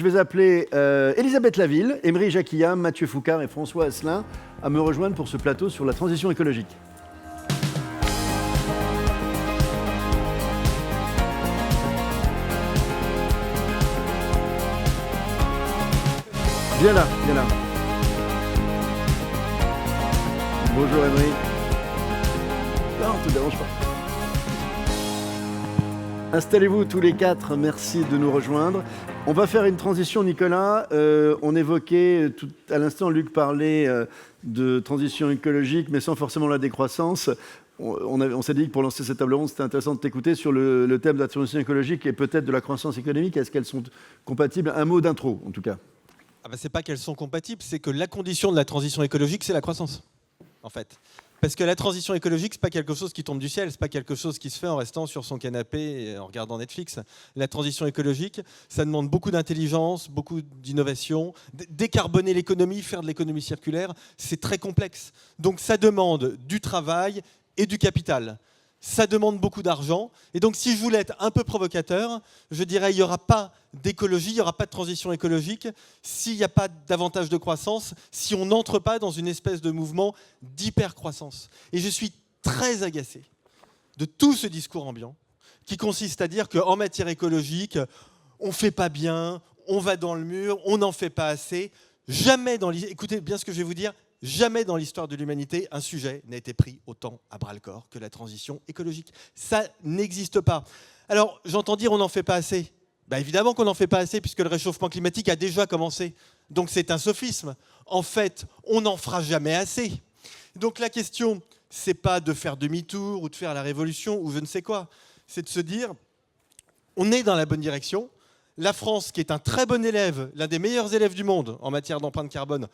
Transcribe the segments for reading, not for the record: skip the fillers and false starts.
Je vais appeler Elisabeth Laville, Emery Jacquilla, Mathieu Foucard et François Asselin à me rejoindre pour ce plateau sur la transition écologique. Viens là, viens là. Bonjour Emery. Non, ne te dérange pas. Installez-vous tous les quatre, merci de nous rejoindre. On va faire une transition, Nicolas. On évoquait tout à l'instant, Luc parlait de transition écologique, mais sans forcément la décroissance. On s'est dit que pour lancer cette table ronde, c'était intéressant de t'écouter sur le thème de la transition écologique et peut-être de la croissance économique. Est-ce qu'elles sont compatibles? Un mot d'intro, en tout cas. C'est pas qu'elles sont compatibles, c'est que la condition de la transition écologique, c'est la croissance, en fait. Parce que la transition écologique, c'est pas quelque chose qui tombe du ciel, c'est pas quelque chose qui se fait en restant sur son canapé et en regardant Netflix. La transition écologique, ça demande beaucoup d'intelligence, beaucoup d'innovation. Décarboner l'économie, faire de l'économie circulaire, c'est très complexe. Donc ça demande du travail et du capital. Ça demande beaucoup d'argent. Et donc si je voulais être un peu provocateur, je dirais il n'y aura pas d'écologie, il n'y aura pas de transition écologique s'il n'y a pas davantage de croissance, si on n'entre pas dans une espèce de mouvement d'hypercroissance. Et je suis très agacé de tout ce discours ambiant qui consiste à dire qu'en matière écologique, on ne fait pas bien, on va dans le mur, on n'en fait pas assez. Jamais écoutez bien ce que je vais vous dire, jamais dans l'histoire de l'humanité, un sujet n'a été pris autant à bras-le-corps que la transition écologique. Ça n'existe pas. Alors, j'entends dire on n'en fait pas assez. Évidemment qu'on n'en fait pas assez puisque le réchauffement climatique a déjà commencé. Donc c'est un sophisme. En fait, on n'en fera jamais assez. Donc la question, c'est pas de faire demi-tour ou de faire la révolution ou je ne sais quoi. C'est de se dire, on est dans la bonne direction. La France, qui est un très bon élève, l'un des meilleurs élèves du monde en matière d'empreinte carbone,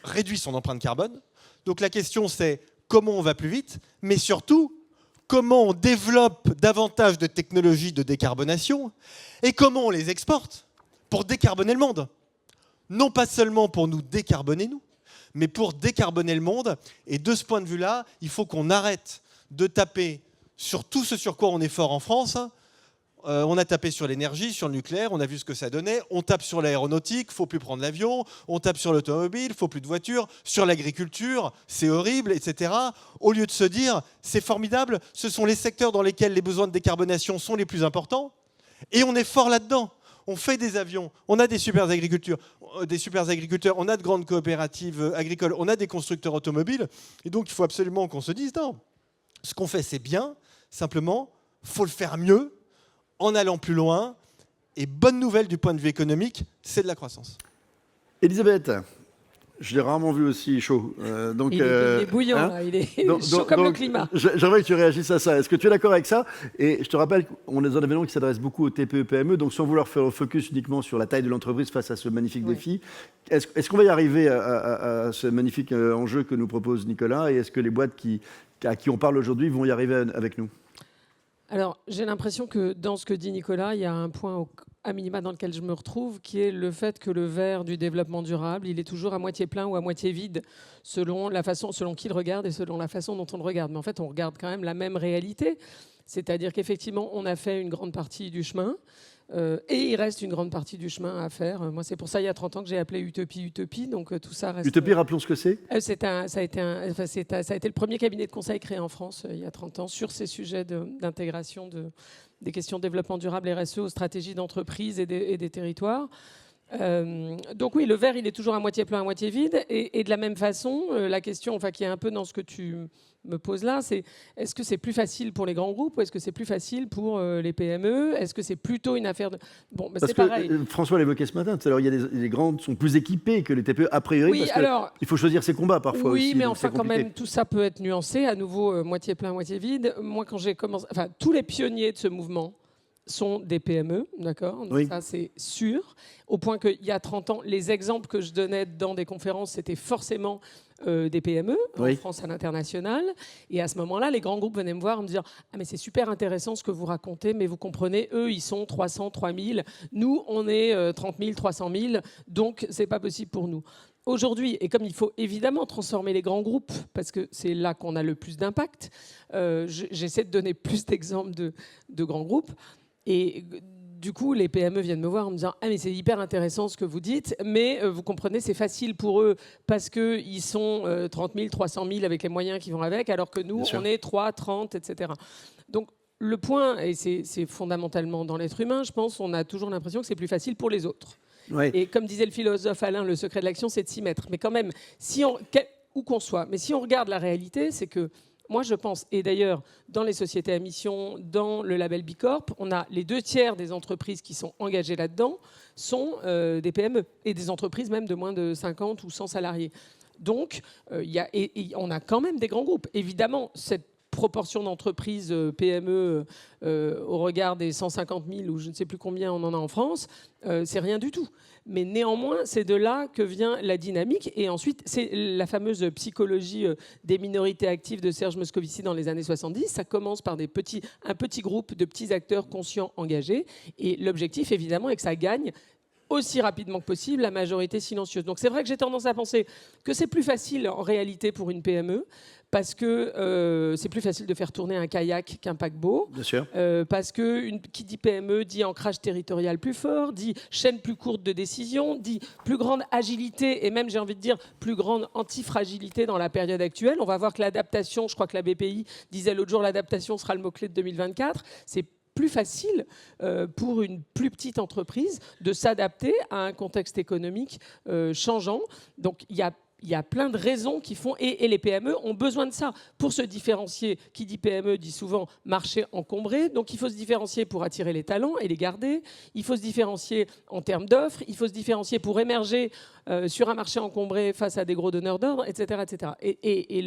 réduit son empreinte carbone. Donc la question, c'est comment on va plus vite, mais surtout, comment on développe davantage de technologies de décarbonation et comment on les exporte pour décarboner le monde. Non pas seulement pour nous décarboner, nous, mais pour décarboner le monde. Et de ce point de vue-là, il faut qu'on arrête de taper sur tout ce sur quoi on est fort en France. On a tapé sur l'énergie, sur le nucléaire, on a vu ce que ça donnait. On tape sur l'aéronautique, il ne faut plus prendre l'avion. On tape sur l'automobile, il ne faut plus de voitures. Sur l'agriculture, c'est horrible, etc. Au lieu de se dire, c'est formidable, ce sont les secteurs dans lesquels les besoins de décarbonation sont les plus importants. Et on est fort là-dedans. On fait des avions, on a des super agriculteurs, on a de grandes coopératives agricoles, on a des constructeurs automobiles. Et donc, il faut absolument qu'on se dise, non, ce qu'on fait, c'est bien. Simplement, il faut le faire mieux, en allant plus loin, et bonne nouvelle du point de vue économique, c'est de la croissance. Elisabeth, je l'ai rarement vu aussi chaud. Il est bouillant, là. Il est chaud comme le climat. J'aimerais que tu réagisses à ça. Est-ce que tu es d'accord avec ça? Et je te rappelle qu'on est dans un événement qui s'adresse beaucoup aux TPE-PME, donc sans vouloir faire le focus uniquement sur la taille de l'entreprise face à ce magnifique défi, est-ce qu'on va y arriver à ce magnifique enjeu que nous propose Nicolas? Et est-ce que les boîtes à qui on parle aujourd'hui vont y arriver avec nous? Alors, j'ai l'impression que dans ce que dit Nicolas, il y a un point à minima dans lequel je me retrouve, qui est le fait que le verre du développement durable, il est toujours à moitié plein ou à moitié vide, selon qui le regarde et selon la façon dont on le regarde. Mais en fait, on regarde quand même la même réalité. C'est-à-dire qu'effectivement, on a fait une grande partie du chemin, et il reste une grande partie du chemin à faire. Moi, c'est pour ça, il y a 30 ans, que j'ai appelé Utopie. Donc, tout ça reste... Utopie, rappelons ce que c'est. Ça a été le premier cabinet de conseil créé en France, il y a 30 ans, sur ces sujets d'intégration des questions de développement durable RSE aux stratégies d'entreprise et des territoires. Donc oui, le verre, il est toujours à moitié plein, à moitié vide. Et de la même façon, la question qui est un peu dans ce que tu me poses là, c'est est-ce que c'est plus facile pour les grands groupes ou est-ce que c'est plus facile pour les PME? Est-ce que c'est plutôt une affaire de... Parce c'est que pareil. François l'évoquait ce matin, tout à l'heure, les grands sont plus équipés que les TPE a priori, oui, parce qu'il faut choisir ses combats parfois aussi. Oui, mais enfin quand même, tout ça peut être nuancé, à nouveau moitié plein, moitié vide. Moi, quand j'ai commencé... tous les pionniers de ce mouvement sont des PME, d'accord? Donc oui. Ça, c'est sûr. Au point qu'il y a 30 ans, les exemples que je donnais dans des conférences, c'était forcément des PME, en France à l'international. Et à ce moment-là, les grands groupes venaient me voir en me disant « Ah, mais c'est super intéressant ce que vous racontez, mais vous comprenez, eux, ils sont 300, 3000. Nous, on est 30 000, 300 000. Donc, c'est pas possible pour nous. » Aujourd'hui, et comme il faut évidemment transformer les grands groupes, parce que c'est là qu'on a le plus d'impact, j'essaie de donner plus d'exemples de grands groupes. Et du coup, les PME viennent me voir en me disant « Ah, mais c'est hyper intéressant ce que vous dites, mais vous comprenez, c'est facile pour eux parce qu'ils sont 30 000, 300 000 avec les moyens qui vont avec, alors que nous, on est 3, 30, etc. » Donc, le point, et c'est fondamentalement dans l'être humain, je pense, on a toujours l'impression que c'est plus facile pour les autres. Ouais. Et comme disait le philosophe Alain, le secret de l'action, c'est de s'y mettre. Mais quand même, où qu'on soit, mais si on regarde la réalité, c'est que moi, je pense, et d'ailleurs, dans les sociétés à mission, dans le label Bicorp, on a les 2/3 des entreprises qui sont engagées là-dedans sont des PME et des entreprises même de moins de 50 ou 100 salariés. Donc, on a quand même des grands groupes. Évidemment, cette proportion d'entreprises PME au regard des 150 000 ou je ne sais plus combien on en a en France, c'est rien du tout. Mais néanmoins, c'est de là que vient la dynamique. Et ensuite, c'est la fameuse psychologie des minorités actives de Serge Moscovici dans les années 70. Ça commence par un petit groupe de petits acteurs conscients, engagés. Et l'objectif, évidemment, est que ça gagne aussi rapidement que possible la majorité silencieuse. Donc c'est vrai que j'ai tendance à penser que c'est plus facile en réalité pour une PME parce que c'est plus facile de faire tourner un kayak qu'un paquebot. Bien sûr. Parce que qui dit PME dit ancrage territorial plus fort, dit chaîne plus courte de décision, dit plus grande agilité et même, j'ai envie de dire, plus grande antifragilité dans la période actuelle. On va voir que l'adaptation, je crois que la BPI disait l'autre jour, l'adaptation sera le mot-clé de 2024. C'est plus facile pour une plus petite entreprise de s'adapter à un contexte économique changeant. Donc il y a plein de raisons qui font, et les PME ont besoin de ça pour se différencier. Qui dit PME dit souvent marché encombré, donc il faut se différencier pour attirer les talents et les garder, il faut se différencier en termes d'offres, il faut se différencier pour émerger sur un marché encombré face à des gros donneurs d'ordre, etc. etc. Et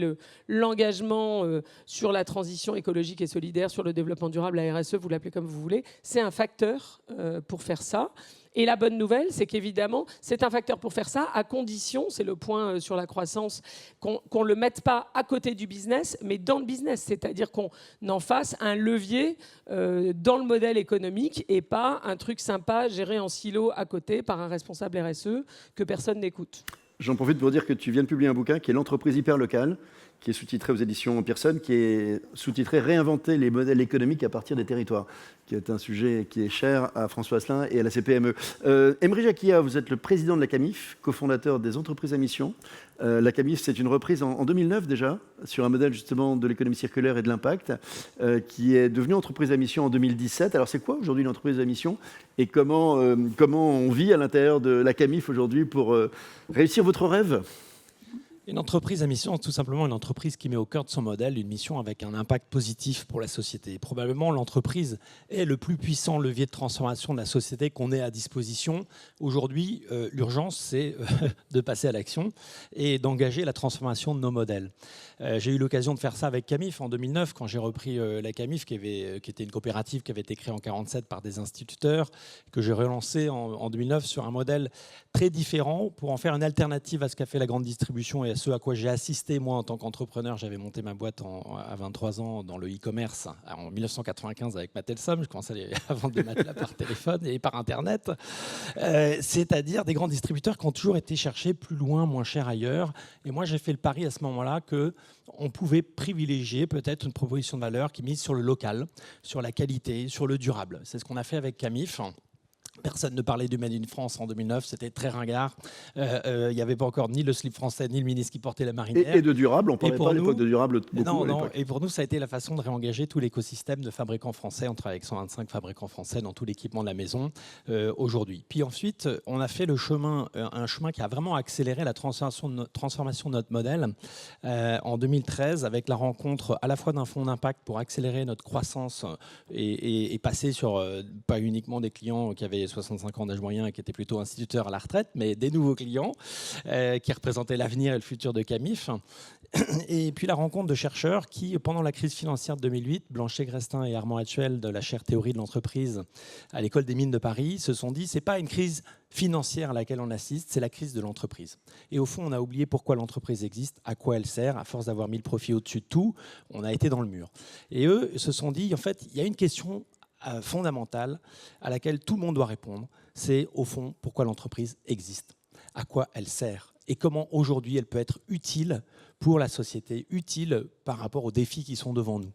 l'engagement sur la transition écologique et solidaire, sur le développement durable, la RSE, vous l'appelez comme vous voulez, c'est un facteur pour faire ça. Et la bonne nouvelle, c'est qu'évidemment, c'est un facteur pour faire ça, à condition, c'est le point sur la croissance, qu'on ne le mette pas à côté du business, mais dans le business. C'est-à-dire qu'on en fasse un levier dans le modèle économique et pas un truc sympa géré en silo à côté par un responsable RSE que personne n'écoute. J'en profite pour dire que tu viens de publier un bouquin qui est L'entreprise hyper locale, qui est sous-titré aux éditions Pearson, qui est sous-titré « Réinventer les modèles économiques à partir des territoires », qui est un sujet qui est cher à François Asselin et à la CPME. Emri Jacquia, vous êtes le président de la CAMIF, cofondateur des entreprises à mission. La CAMIF, c'est une reprise en 2009 déjà, sur un modèle justement de l'économie circulaire et de l'impact, qui est devenue entreprise à mission en 2017. Alors c'est quoi aujourd'hui l'entreprise à mission et comment on vit à l'intérieur de la CAMIF aujourd'hui pour réussir votre rêve ? Une entreprise à mission, c'est tout simplement une entreprise qui met au cœur de son modèle une mission avec un impact positif pour la société. Et probablement, l'entreprise est le plus puissant levier de transformation de la société qu'on ait à disposition. Aujourd'hui, l'urgence, c'est de passer à l'action et d'engager la transformation de nos modèles. J'ai eu l'occasion de faire ça avec CAMIF en 2009, quand j'ai repris la CAMIF, qui était une coopérative qui avait été créée en 1947 par des instituteurs, que j'ai relancé en 2009 sur un modèle très différent pour en faire une alternative à ce qu'a fait la grande distribution et à ce à quoi j'ai assisté moi en tant qu'entrepreneur. J'avais monté ma boîte à 23 ans dans le e-commerce en 1995 avec Matelsum. Je commençais à vendre des matelas par téléphone et par Internet. C'est-à-dire des grands distributeurs qui ont toujours été chercher plus loin, moins cher ailleurs. Et moi, j'ai fait le pari à ce moment-là qu'on pouvait privilégier peut-être une proposition de valeur qui mise sur le local, sur la qualité, sur le durable. C'est ce qu'on a fait avec CAMIF. Personne ne parlait du Made in France en 2009, c'était très ringard. Il n'y avait pas encore ni le slip français, ni le ministre qui portait la marinière. Et de durable, on ne parlait pas à l'époque de durable beaucoup. Non, et pour nous, ça a été la façon de réengager tout l'écosystème de fabricants français. On travaille avec 125 fabricants français dans tout l'équipement de la maison aujourd'hui. Puis ensuite, on a fait un chemin qui a vraiment accéléré la transformation de notre modèle en 2013 avec la rencontre à la fois d'un fonds d'impact pour accélérer notre croissance et passer sur pas uniquement des clients qui avaient 65 ans d'âge moyen et qui étaient plutôt instituteurs à la retraite, mais des nouveaux clients qui représentaient l'avenir et le futur de CAMIF. Et puis la rencontre de chercheurs qui, pendant la crise financière de 2008, Blanchet-Grestin et Armand Hatchuel de la chaire théorie de l'entreprise à l'École des mines de Paris, se sont dit c'est pas une crise financière à laquelle on assiste, c'est la crise de l'entreprise. Et au fond, on a oublié pourquoi l'entreprise existe, à quoi elle sert. À force d'avoir mis le profit au-dessus de tout, on a été dans le mur. Et eux se sont dit, en fait, il y a une question fondamentale à laquelle tout le monde doit répondre, c'est au fond pourquoi l'entreprise existe. à quoi elle sert et comment aujourd'hui elle peut être utile pour la société, utile par rapport aux défis qui sont devant nous.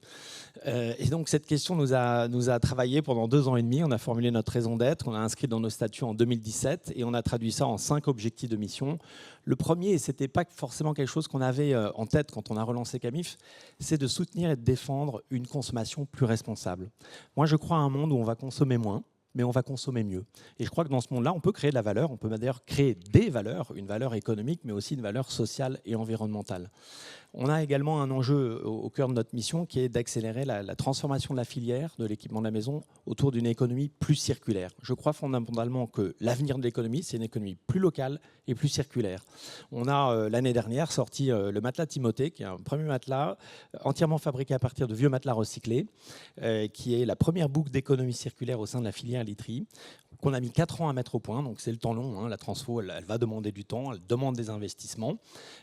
Et donc cette question nous a travaillé pendant 2 ans et demi. On a formulé notre raison d'être, on a inscrit dans nos statuts en 2017 et on a traduit ça en 5 objectifs de mission. Le premier, et ce n'était pas forcément quelque chose qu'on avait en tête quand on a relancé Camif, c'est de soutenir et de défendre une consommation plus responsable. Moi, je crois à un monde où on va consommer moins, mais on va consommer mieux. Et je crois que dans ce monde-là, on peut créer de la valeur, on peut d'ailleurs créer des valeurs, une valeur économique, mais aussi une valeur sociale et environnementale. On a également un enjeu au cœur de notre mission qui est d'accélérer la transformation de la filière de l'équipement de la maison autour d'une économie plus circulaire. Je crois fondamentalement que l'avenir de l'économie, c'est une économie plus locale et plus circulaire. On a l'année dernière sorti le matelas Timothée, qui est un premier matelas entièrement fabriqué à partir de vieux matelas recyclés, qui est la première boucle d'économie circulaire au sein de la filière literie, qu'on a mis 4 ans à mettre au point, donc c'est le temps long. La transfo, elle va demander du temps, elle demande des investissements.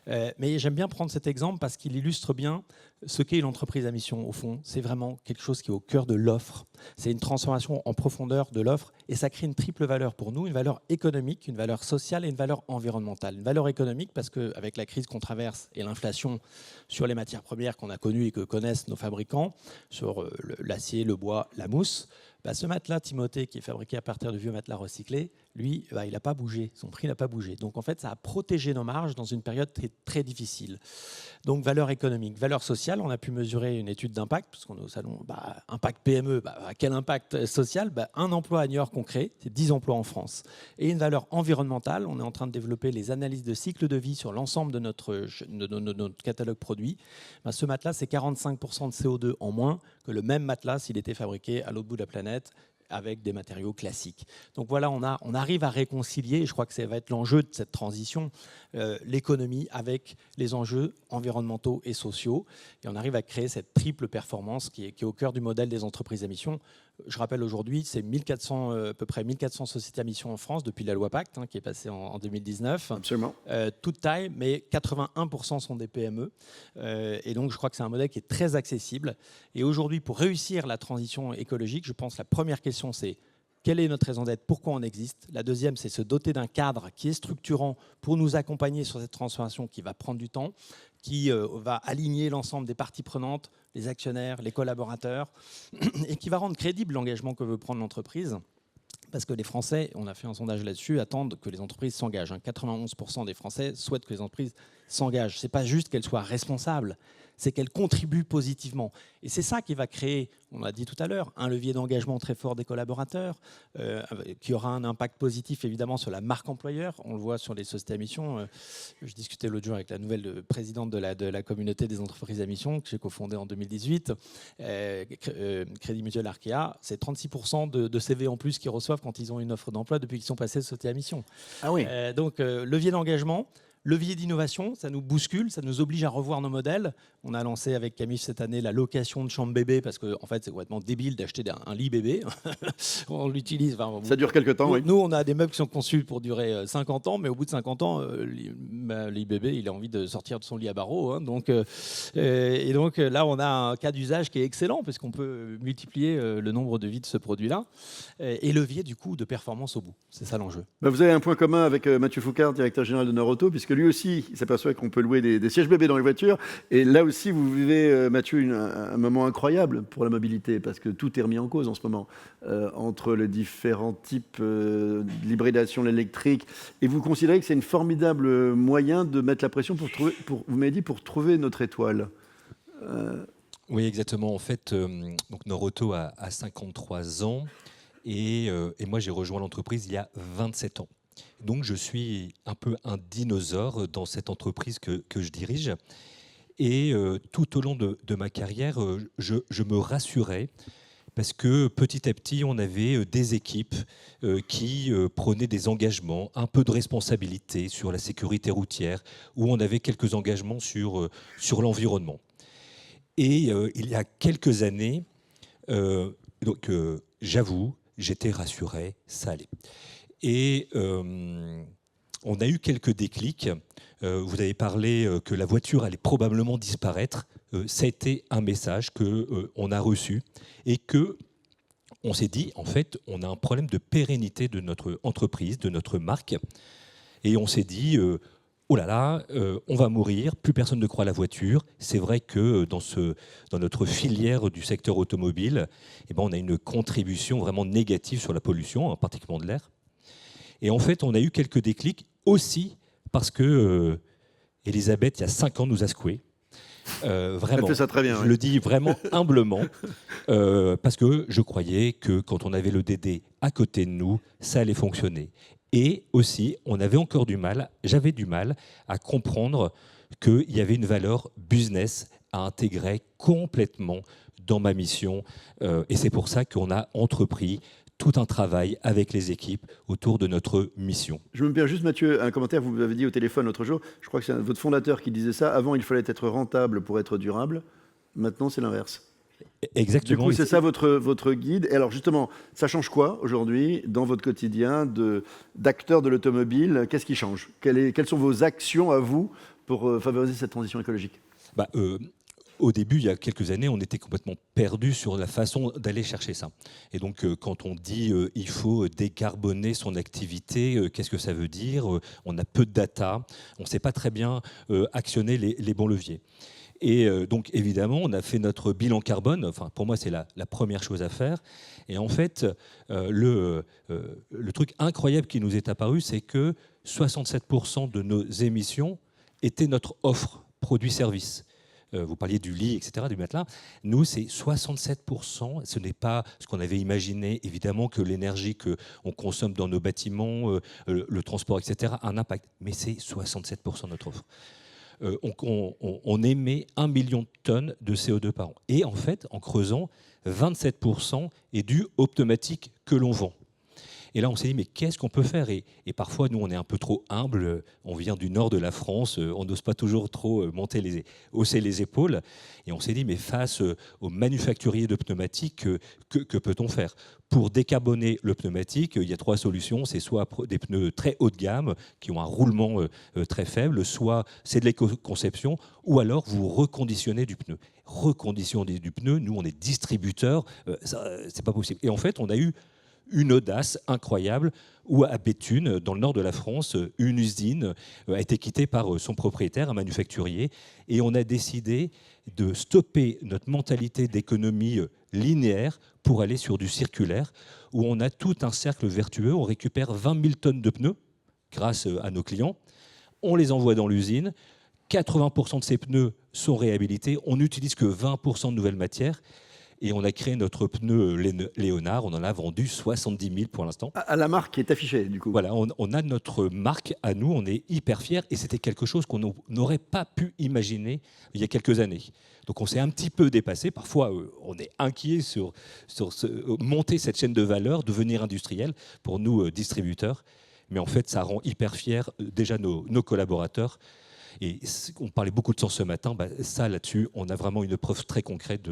Mais j'aime bien prendre cet exemple parce qu'il illustre bien ce qu'est l'entreprise à mission. Au fond, c'est vraiment quelque chose qui est au cœur de l'offre. C'est une transformation en profondeur de l'offre et ça crée une triple valeur pour nous, une valeur économique, une valeur sociale et une valeur environnementale. Une valeur économique parce qu'avec la crise qu'on traverse et l'inflation sur les matières premières qu'on a connues et que connaissent nos fabricants, sur l'acier, le bois, la mousse, ce matelas Timothée qui est fabriqué à partir de vieux matelas recyclés, lui, il n'a pas bougé, son prix n'a pas bougé. Donc en fait, ça a protégé nos marges dans une période très, très difficile. Donc valeur économique, valeur sociale, on a pu mesurer une étude d'impact, parce qu'on est au salon, impact PME, quel impact social? Un emploi à New York qu'on crée, c'est 10 emplois en France. Et une valeur environnementale, on est en train de développer les analyses de cycle de vie sur l'ensemble de notre catalogue produit. Ce matelas, c'est 45% de CO2 en moins que le même matelas s'il était fabriqué à l'autre bout de la planète, avec des matériaux classiques. Donc voilà, on arrive à réconcilier, et je crois que ça va être l'enjeu de cette transition, l'économie avec les enjeux environnementaux et sociaux. Et on arrive à créer cette triple performance qui est au cœur du modèle des entreprises à mission. Je rappelle aujourd'hui, c'est à peu près 1400 sociétés à mission en France depuis la loi Pacte, qui est passée en 2019. Absolument. Toute taille, mais 81% sont des PME. Et donc je crois que c'est un modèle qui est très accessible. Et aujourd'hui, pour réussir la transition écologique, je pense que la première question, c'est quelle est notre raison d'être, pourquoi on existe. La deuxième, c'est se doter d'un cadre qui est structurant pour nous accompagner sur cette transformation qui va prendre du temps, qui va aligner l'ensemble des parties prenantes, les actionnaires, les collaborateurs, et qui va rendre crédible l'engagement que veut prendre l'entreprise. Parce que les Français, on a fait un sondage là-dessus, attendent que les entreprises s'engagent. 91% des Français souhaitent que les entreprises s'engagent. Ce n'est pas juste qu'elles soient responsables, c'est qu'elles contribuent positivement. Et c'est ça qui va créer, on l'a dit tout à l'heure, un levier d'engagement très fort des collaborateurs, qui aura un impact positif évidemment sur la marque employeur. On le voit sur les sociétés à mission. Je discutais l'autre jour avec la nouvelle présidente de la communauté des entreprises à mission, que j'ai cofondée en 2018, Crédit Mutuel Arkea. C'est 36% de CV en plus qu'ils reçoivent quand ils ont une offre d'emploi depuis qu'ils sont passés de société à mission. Ah oui. Donc levier d'engagement. Levier d'innovation, ça nous bouscule, ça nous oblige à revoir nos modèles. On a lancé avec Camif cette année la location de chambre bébé parce que en fait, c'est complètement débile d'acheter un lit bébé. On l'utilise. Ça dure quelques temps, oui. Nous, on a des meubles qui sont conçus pour durer 50 ans, mais au bout de 50 ans, le lit bébé, il a envie de sortir de son lit à barreaux. Donc là, on a un cas d'usage qui est excellent parce qu'on peut multiplier le nombre de vies de ce produit-là et levier du coup de performance au bout. C'est ça l'enjeu. Vous avez un point commun avec Mathieu Foucard, directeur général de Norauto, puisque lui aussi, il s'aperçoit qu'on peut louer des sièges bébés dans les voitures. Et là aussi, vous vivez, Mathieu, un moment incroyable pour la mobilité, parce que tout est remis en cause en ce moment, entre les différents types d'hybridation électrique. Et vous considérez que c'est une formidable moyen de mettre la pression vous m'avez dit, pour trouver notre étoile. Oui, exactement. En fait, donc Norauto a 53 ans et moi, j'ai rejoint l'entreprise il y a 27 ans. Donc, je suis un peu un dinosaure dans cette entreprise que je dirige. Et tout au long de ma carrière, je me rassurais parce que petit à petit, on avait des équipes qui prenaient des engagements, un peu de responsabilité sur la sécurité routière, où on avait quelques engagements sur l'environnement. Et il y a quelques années, j'avoue, j'étais rassuré, ça allait. Et on a eu quelques déclics. Vous avez parlé que la voiture allait probablement disparaître. Ça a été un message qu'on a reçu et qu'on s'est dit, en fait, on a un problème de pérennité de notre entreprise, de notre marque. Et on s'est dit, oh là là, on va mourir, plus personne ne croit à la voiture. C'est vrai que dans notre filière du secteur automobile, eh ben, on a une contribution vraiment négative sur la pollution, particulièrement de l'air. Et en fait, on a eu quelques déclics aussi parce que Elisabeth, il y a 5 ans, nous a secoués. Vraiment, fait ça très bien, je le dis vraiment humblement, parce que je croyais que quand on avait le DD à côté de nous, ça allait fonctionner. Et aussi, j'avais du mal à comprendre qu'il y avait une valeur business à intégrer complètement dans ma mission. Et c'est pour ça qu'on a entrepris tout un travail avec les équipes autour de notre mission. Je me permets juste, Mathieu, un commentaire. Vous m'avez dit au téléphone l'autre jour, je crois que c'est votre fondateur qui disait ça. Avant, il fallait être rentable pour être durable. Maintenant, c'est l'inverse. Exactement. Du coup, c'est ça votre guide. Et alors, justement, ça change quoi aujourd'hui dans votre quotidien d'acteur de l'automobile? Qu'est-ce qui change? Quelles sont vos actions à vous pour favoriser cette transition écologique? Au début, il y a quelques années, on était complètement perdus sur la façon d'aller chercher ça. Et donc, quand on dit il faut décarboner son activité, qu'est-ce que ça veut dire? On a peu de data, on ne sait pas très bien actionner les bons leviers. Et donc, évidemment, on a fait notre bilan carbone. Enfin, pour moi, c'est la première chose à faire. Et en fait, le truc incroyable qui nous est apparu, c'est que 67% de nos émissions étaient notre offre produit-service. Vous parliez du lit, etc., du matelas. Nous, c'est 67%. Ce n'est pas ce qu'on avait imaginé. Évidemment que l'énergie qu'on consomme dans nos bâtiments, le transport, etc., a un impact. Mais c'est 67% de notre offre. On émet 1 million de tonnes de CO2 par an. Et en fait, en creusant, 27% est dû aux pneumatiques que l'on vend. Et là, on s'est dit, mais qu'est-ce qu'on peut faire? Et parfois, nous, on est un peu trop humble. On vient du nord de la France. On n'ose pas toujours trop hausser les épaules. Et on s'est dit, mais face aux manufacturiers de pneumatiques, que peut-on faire? Pour décarboner le pneumatique, il y a 3 solutions. C'est soit des pneus très haut de gamme, qui ont un roulement très faible, soit c'est de l'éco-conception, ou alors vous reconditionnez du pneu. Reconditionner du pneu, nous, on est distributeurs, c'est pas possible. Et en fait, on a eu une audace incroyable où à Béthune, dans le nord de la France, une usine a été quittée par son propriétaire, un manufacturier, et on a décidé de stopper notre mentalité d'économie linéaire pour aller sur du circulaire, où on a tout un cercle vertueux. On récupère 20 000 tonnes de pneus grâce à nos clients, on les envoie dans l'usine, 80% de ces pneus sont réhabilités, on n'utilise que 20% de nouvelles matières. Et on a créé notre pneu Léonard. On en a vendu 70 000 pour l'instant. À la marque qui est affichée, du coup. Voilà, on a notre marque à nous. On est hyper fiers. Et c'était quelque chose qu'on n'aurait pas pu imaginer il y a quelques années. Donc on s'est un petit peu dépassé. Parfois, on est inquiet sur monter cette chaîne de valeur, devenir industriel pour nous, distributeurs. Mais en fait, ça rend hyper fiers déjà nos collaborateurs. Et on parlait beaucoup de sens ce matin, ça là-dessus, on a vraiment une preuve très concrète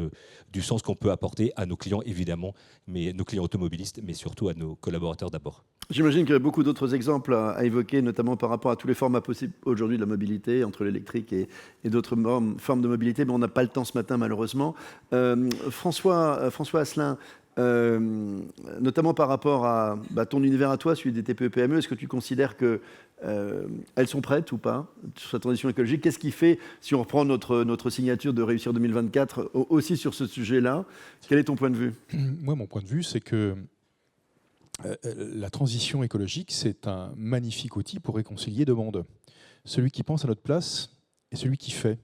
du sens qu'on peut apporter à nos clients évidemment, mais nos clients automobilistes, mais surtout à nos collaborateurs d'abord. J'imagine qu'il y a beaucoup d'autres exemples à évoquer, notamment par rapport à tous les formats possibles aujourd'hui de la mobilité, entre l'électrique et d'autres formes de mobilité, mais on n'a pas le temps ce matin malheureusement. François Asselin, notamment par rapport à ton univers à toi, celui des TPE-PME, est-ce que tu considères qu'elles sont prêtes ou pas sur cette transition écologique? Qu'est-ce qui fait, si on reprend notre signature de Réussir 2024, aussi sur ce sujet-là, quel est ton point de vue? Moi, mon point de vue, c'est que la transition écologique, c'est un magnifique outil pour réconcilier deux mondes. Celui qui pense à notre place et celui qui fait.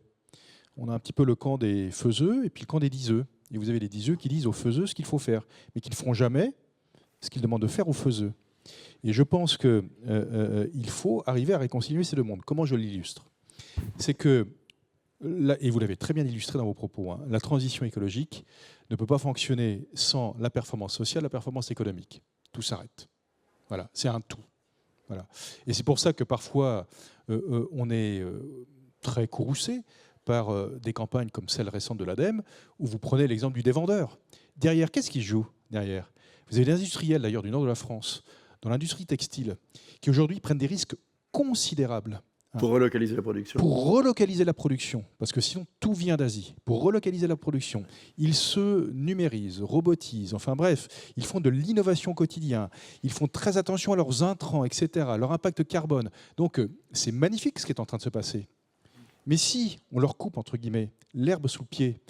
On a un petit peu le camp des faiseux et puis le camp des diseux. Et vous avez les diseux qui disent aux faiseux ce qu'il faut faire, mais qui ne feront jamais ce qu'ils demandent de faire aux faiseux. Et je pense qu'il faut arriver à réconcilier ces deux mondes. Comment je l'illustre? C'est que, et vous l'avez très bien illustré dans vos propos, hein, la transition écologique ne peut pas fonctionner sans la performance sociale, la performance économique. Tout s'arrête. Voilà, c'est un tout. Voilà. Et c'est pour ça que parfois, on est très courroucé par des campagnes comme celle récente de l'ADEME, où vous prenez l'exemple du dévendeur. Derrière, qu'est-ce qui joue derrière? Vous avez des industriels, d'ailleurs, du nord de la France, dans l'industrie textile, qui aujourd'hui prennent des risques considérables Pour relocaliser la production. Pour relocaliser la production, parce que sinon tout vient d'Asie. Pour relocaliser la production, ils se numérisent, robotisent, enfin bref, ils font de l'innovation au quotidien, ils font très attention à leurs intrants, etc., leur impact carbone. Donc c'est magnifique ce qui est en train de se passer. Mais si on leur coupe, entre guillemets, l'herbe sous le pied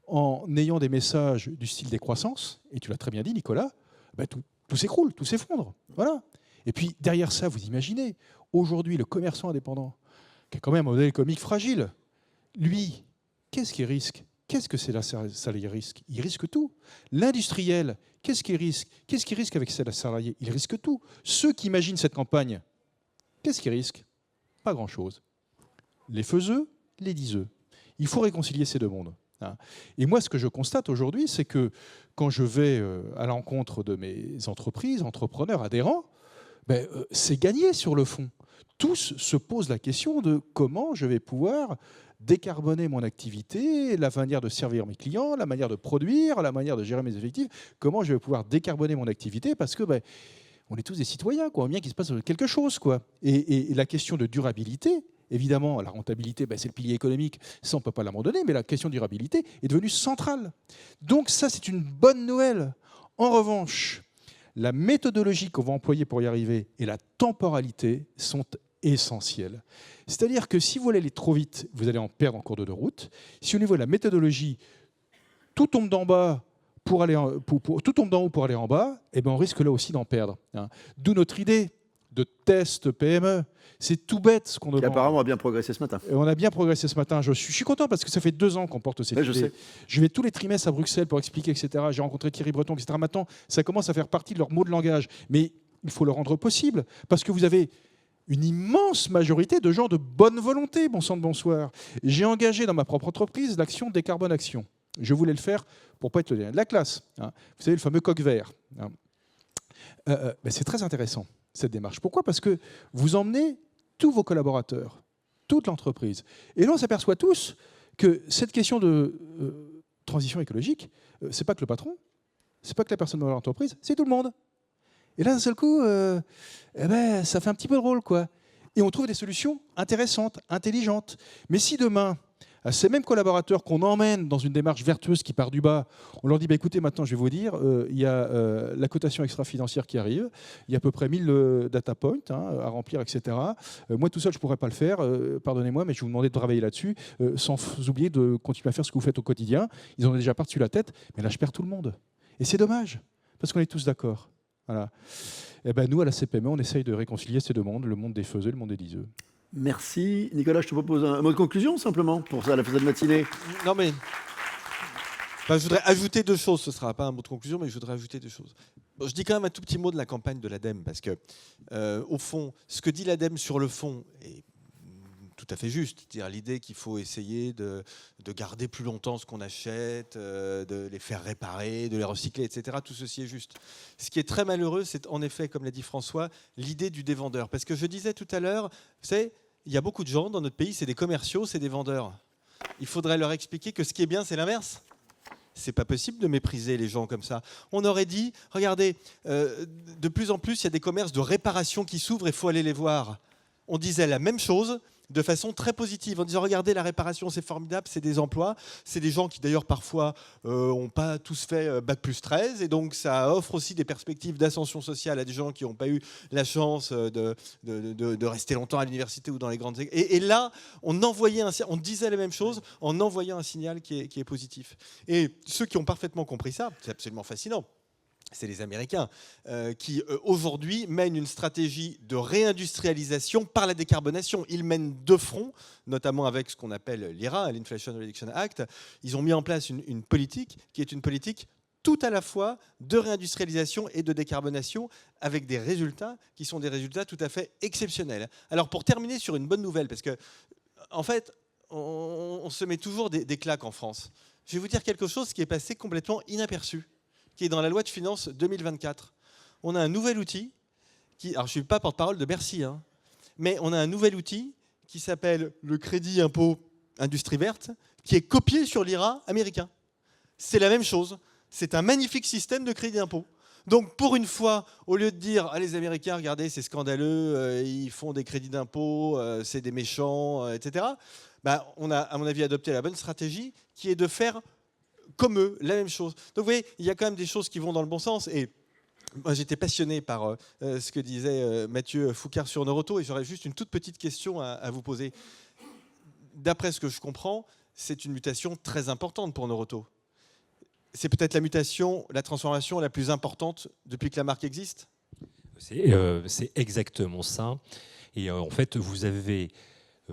en ayant des messages du style décroissance, et tu l'as très bien dit Nicolas, bah, tout s'écroule, tout s'effondre. Voilà. Et puis derrière ça, vous imaginez, aujourd'hui, le commerçant indépendant, qui est quand même un modèle économique fragile, lui, qu'est-ce qu'il risque? Qu'est-ce que c'est la salarié risque? Il risque tout. L'industriel, qu'est-ce qu'il risque? Qu'est-ce qu'il risque avec la salarié? Il risque tout. Ceux qui imaginent cette campagne, qu'est-ce qu'ils risquent? Pas grand-chose. Les faiseux, les diseux. Il faut réconcilier ces deux mondes. Et moi, ce que je constate aujourd'hui, c'est que quand je vais à l'encontre de mes entreprises, entrepreneurs, adhérents, c'est gagné sur le fond. Tous se posent la question de comment je vais pouvoir décarboner mon activité, la manière de servir mes clients, la manière de produire, la manière de gérer mes effectifs, comment je vais pouvoir décarboner mon activité, parce que on est tous des citoyens, quoi, bien qu'il se passe quelque chose, quoi. Et la question de durabilité, évidemment, la rentabilité, c'est le pilier économique, ça on ne peut pas l'abandonner, mais la question de durabilité est devenue centrale. Donc ça, c'est une bonne nouvelle. En revanche, la méthodologie qu'on va employer pour y arriver et la temporalité sont essentielles. C'est-à-dire que si vous voulez aller trop vite, vous allez en perdre en cours de route. Si au niveau de la méthodologie, tout tombe d'en bas pour aller tout tombe d'en haut pour aller en bas, on risque là aussi d'en perdre. D'où notre idée de test PME. C'est tout bête ce qu'on demande. Apparemment, on a bien progressé ce matin. On a bien progressé ce matin. Je suis content parce que ça fait 2 ans qu'on porte cette idée. Je vais tous les trimestres à Bruxelles pour expliquer, etc. J'ai rencontré Thierry Breton, etc. Maintenant, ça commence à faire partie de leur mot de langage. Mais il faut le rendre possible parce que vous avez une immense majorité de gens de bonne volonté, bon sang de bonsoir. J'ai engagé dans ma propre entreprise l'action Décarbone Action. Je voulais le faire pour ne pas être le dernier de la classe. Vous savez, le fameux coq vert. C'est très intéressant, cette démarche. Pourquoi? Parce que vous emmenez tous vos collaborateurs, toute l'entreprise. Et là, on s'aperçoit tous que cette question de transition écologique, ce n'est pas que le patron, ce n'est pas que la personne de l'entreprise, c'est tout le monde. Et là, d'un seul coup, ça fait un petit peu drôle, quoi. Et on trouve des solutions intéressantes, intelligentes. Mais si demain, à ces mêmes collaborateurs qu'on emmène dans une démarche vertueuse qui part du bas, on leur dit écoutez, maintenant, je vais vous dire, il y a la cotation extra-financière qui arrive, il y a à peu près 1000 data points à remplir, etc. Moi, tout seul, je ne pourrais pas le faire, pardonnez-moi, mais je vais vous demander de travailler là-dessus, sans oublier de continuer à faire ce que vous faites au quotidien. Ils en ont déjà par-dessus la tête, mais là, je perds tout le monde. Et c'est dommage, parce qu'on est tous d'accord. Voilà. Et nous, à la CPME, on essaye de réconcilier ces deux mondes, le monde des faiseux et le monde des diseux. Merci. Nicolas, je te propose un mot de conclusion, simplement, pour ça, la fin de matinée. Non, mais je voudrais ajouter 2 choses. Ce ne sera pas un mot de conclusion, mais je voudrais ajouter 2 choses. Je dis quand même un tout petit mot de la campagne de l'ADEME, parce que, au fond, ce que dit l'ADEME sur le fond est tout à fait juste. C'est-à-dire l'idée qu'il faut essayer de garder plus longtemps ce qu'on achète, de les faire réparer, de les recycler, etc. Tout ceci est juste. Ce qui est très malheureux, c'est en effet, comme l'a dit François, l'idée du dévendeur. Parce que je disais tout à l'heure, vous savez, il y a beaucoup de gens dans notre pays, c'est des commerciaux, c'est des vendeurs. Il faudrait leur expliquer que ce qui est bien, c'est l'inverse. C'est pas possible de mépriser les gens comme ça. On aurait dit, regardez, de plus en plus, il y a des commerces de réparation qui s'ouvrent et il faut aller les voir. On disait la même chose de façon très positive, en disant regardez, la réparation c'est formidable, c'est des emplois, c'est des gens qui d'ailleurs parfois n'ont pas tous fait Bac+13, et donc ça offre aussi des perspectives d'ascension sociale à des gens qui n'ont pas eu la chance de rester longtemps à l'université ou dans les grandes écoles. Et là, on disait la même chose en envoyant un signal qui est positif. Et ceux qui ont parfaitement compris ça, c'est absolument fascinant. C'est les Américains qui, aujourd'hui, mènent une stratégie de réindustrialisation par la décarbonation. Ils mènent 2 fronts, notamment avec ce qu'on appelle l'IRA, l'Inflation Reduction Act. Ils ont mis en place une politique qui est une politique tout à la fois de réindustrialisation et de décarbonation, avec des résultats qui sont des résultats tout à fait exceptionnels. Alors, pour terminer sur une bonne nouvelle, parce que, en fait, on se met toujours des claques en France. Je vais vous dire quelque chose qui est passé complètement inaperçu, qui est dans la loi de finances 2024. On a un nouvel outil, alors je ne suis pas porte-parole de Bercy, mais on a un nouvel outil qui s'appelle le crédit impôt industrie verte, qui est copié sur l'IRA américain. C'est la même chose. C'est un magnifique système de crédit impôt. Donc pour une fois, au lieu de dire ah, les Américains, regardez, c'est scandaleux, ils font des crédits d'impôt, c'est des méchants, etc., bah, on a, à mon avis, adopté la bonne stratégie qui est de faire comme eux, la même chose. Donc vous voyez, il y a quand même des choses qui vont dans le bon sens. Et moi, j'étais passionné par ce que disait Mathieu Foucard sur Noroto, et j'aurais juste une toute petite question à vous poser. D'après ce que je comprends, c'est une mutation très importante pour Noroto. C'est peut-être la mutation, la transformation la plus importante depuis que la marque existe ? C'est exactement ça. Et en fait, vous avez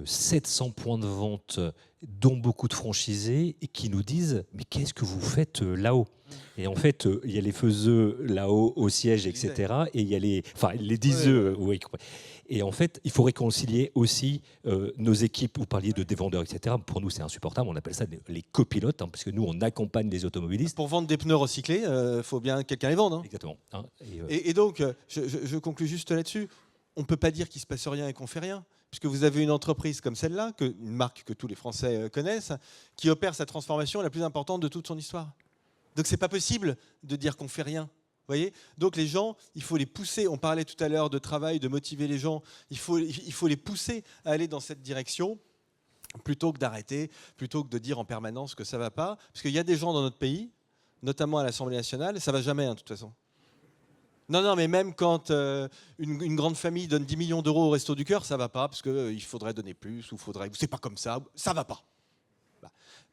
700 points de vente, dont beaucoup de franchisés, qui nous disent « Mais qu'est-ce que vous faites là-haut ?» Et en fait, il y a les faiseux là-haut au siège, etc. Et il y a les diseux. Oui. Et en fait, il faut réconcilier aussi nos équipes. Vous parliez de des vendeurs, etc. Pour nous, c'est insupportable. On appelle ça les copilotes, parce que nous, on accompagne les automobilistes. Pour vendre des pneus recyclés, il faut bien que quelqu'un les vende. Exactement. Et donc, je conclus juste là-dessus. On ne peut pas dire qu'il ne se passe rien et qu'on ne fait rien. Puisque vous avez une entreprise comme celle-là, une marque que tous les Français connaissent, qui opère sa transformation la plus importante de toute son histoire. Donc c'est pas possible de dire qu'on fait rien. Voyez ? Donc les gens, il faut les pousser. On parlait tout à l'heure de travail, de motiver les gens. Il faut les pousser à aller dans cette direction plutôt que d'arrêter, plutôt que de dire en permanence que ça va pas. Parce qu'il y a des gens dans notre pays, notamment à l'Assemblée nationale, ça va jamais de toute façon. Non, mais même quand une grande famille donne 10 millions d'euros au Resto du Cœur, ça va pas, parce qu'il faudrait donner plus, ou c'est pas comme ça va pas.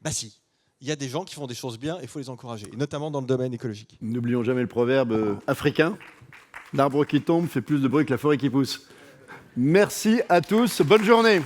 Bah si, il y a des gens qui font des choses bien et il faut les encourager, et notamment dans le domaine écologique. N'oublions jamais le proverbe africain, l'arbre qui tombe fait plus de bruit que la forêt qui pousse. Merci à tous, bonne journée.